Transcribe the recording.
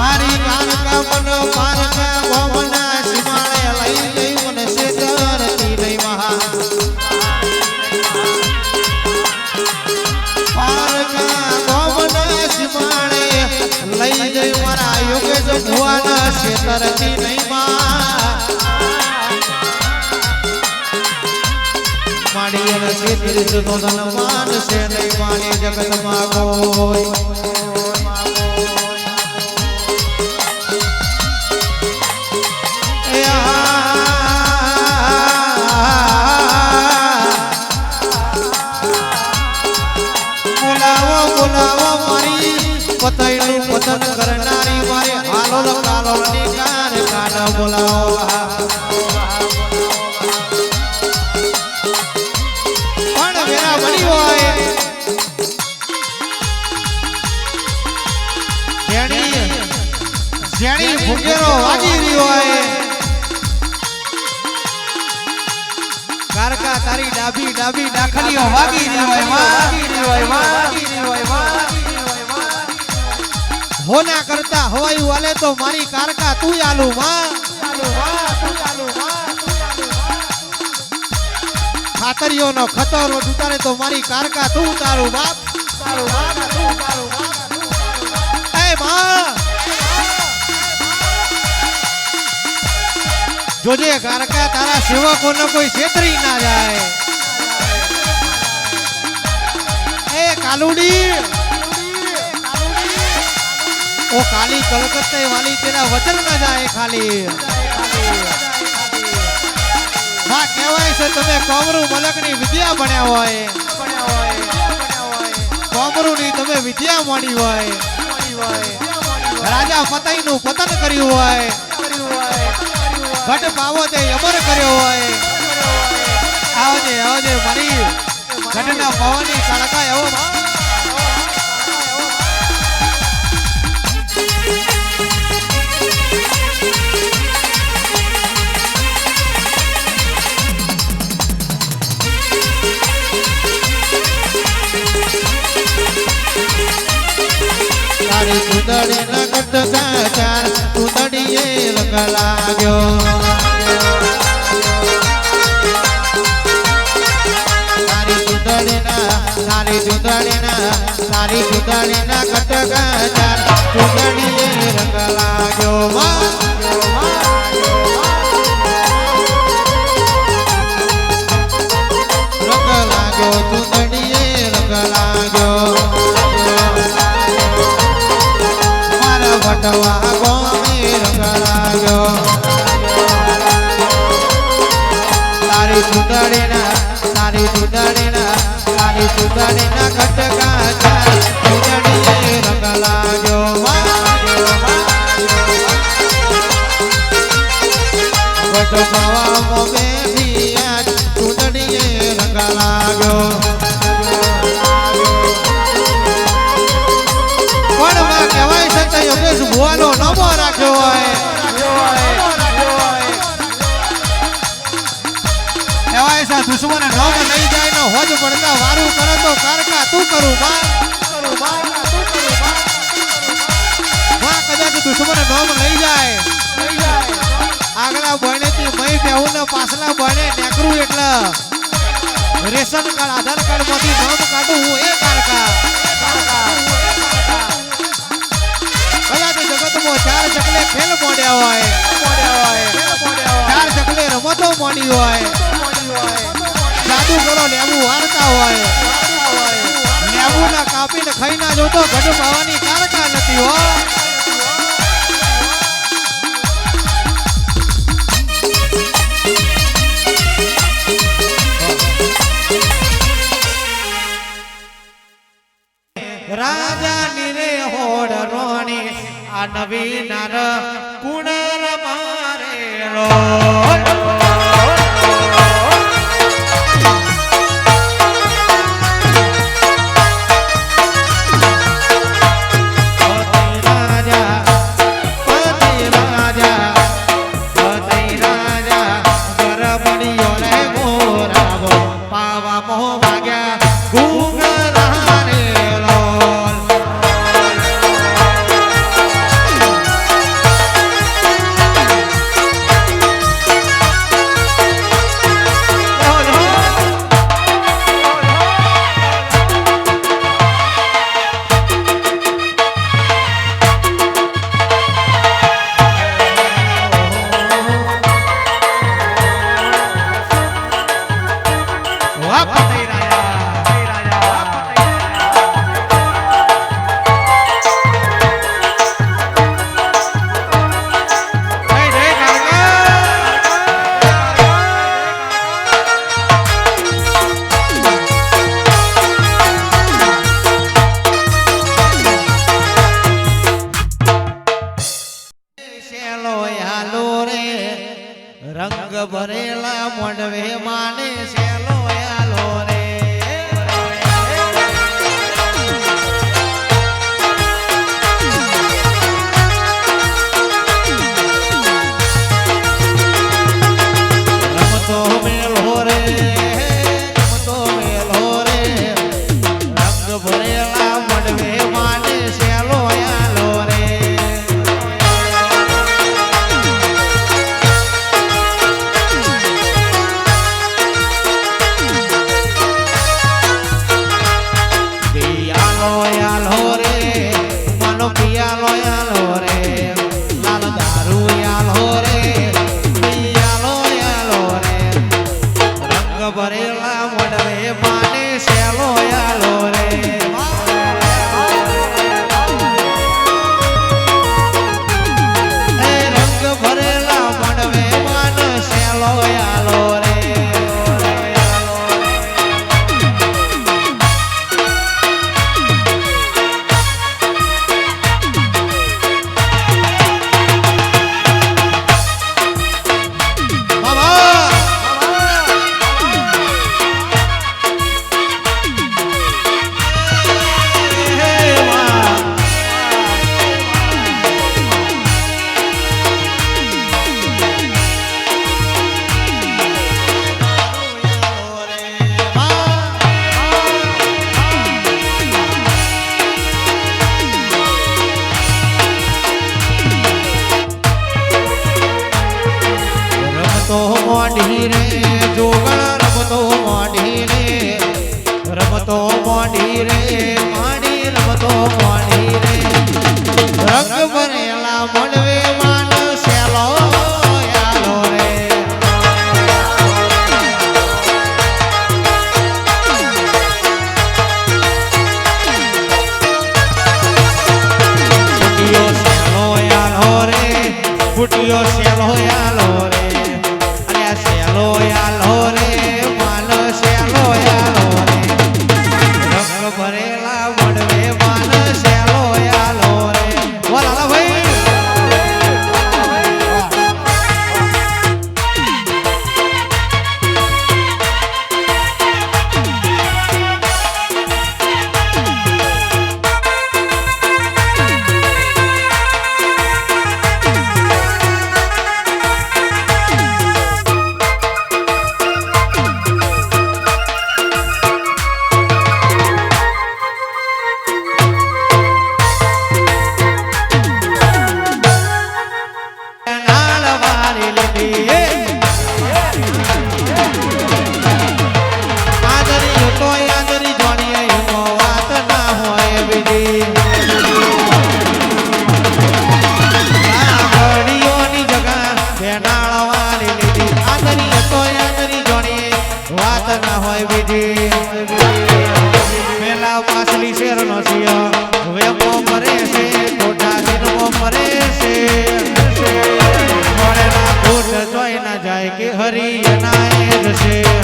મારી કાનકા મન પારકા ગોમના સીમાડે લઈ જઈ મને સેતરતી નહીં મહા પારકા ગોમના સીમાડે લઈ જઈ મારા યોગેશ ભુવાના સેતરતી નહીં મા માડી અને સેતરીસ નો ધનવાન છે નહીં માણી જગતમાં કોઈ પતૈનું પતન કરનારી મારે હાલોલ કાલોલની કાન કાન બોલાવો પણ વેરા બની હોય જેણી ભૂકેરો વાગી રહી હોય કારકા તારી ડાબી ડાબી ડાખલીઓ વાગી રહી હોય વાગી રહી હોય વાગી રહી હોય હોના કરતા હવાઈ વાલે તો મારી કારકા તું આલુ માં ખાતરીઓનો ખતર ઉતારે તો મારી કારકા તું તારું બાપ એ માં જોજે કારકા તારા સેવકોનો કોઈ છેતરી ના જાય એ કાલુડી ओ काली कलकत्ते वाली तेरा वचन न जाए खाली मां कहेवाय છે તમે કોમરૂ મલકની વિદ્યા ભણ્યા હોય કોમરૂની તમે વિદ્યા મોડી હોય રાજા ફતઈનું પતન કર્યું હોય ઘટ પાવો તે અમર કર્યો હોય આવજે આવજે મારી ઘટના પાવાની કાળકા એવો તારી સુદડી ન કટકા ચાર સુદડીએ લગ લાગ્યો તારી સુદડી ન કટકા ચાર સુદડીએ રંગ લાગ્યો રંગ લાગ્યો સુદડીએ રંગ લાગ્યો વટવા ગોમે રંગ લાગ્યો તારી સુદડીના ઘટકા ચાર સુદડીએ રંગ લાગ્યો વટવા મોમે ભિયા સુદડીએ રંગ લાગ્યો યોગેશ ભુવાનો નમો રાખ્યો હોય કહેવાય છે દુશ્મન નમ લઈ જાય ને હોજ પડતા વારું કરે તો કારકા તું કરું માં કદાચ દુશ્મન નમ લઈ જાય આગલા બહેનેથી મય બેહું ને પાછલા બહેને નેકરું એટલે રેશન કાર્ડ આધાર કાર્ડ માંથી નમ કાઢું હું એ કારકા ચાર ચકલે ખેલ મોડ્યા હોય ચાર ચકલે રમતો મોડી હોય જાદુ કરો લેબુ વારતા હોય લેબુ ના કાપીને ખાઈ ના જોતો ઘટ પાવાની કારકા નથી હો રાજા નીરે હોડ રોણી આ નવી નાર કુણર મારેલો મોડી રે માડી રમતો મોડી રે રંગ ભરેલા મોડવે માન સેલો યાલો રે ફૂટ્યો સેલો યાલો રે અને સેલો યાલો રે માન સેલો યાલો રે રંગ ભરેલા વડવે માન સેલો યાલો રે બોલ હાલો ભાઈ પેલા પાછલી શેરનો સિયો વેમો મરે છે ખોટા દિનમો મરે છે મળેલા ખોટ જોઈ ના જાય કે હરિયનાય જશે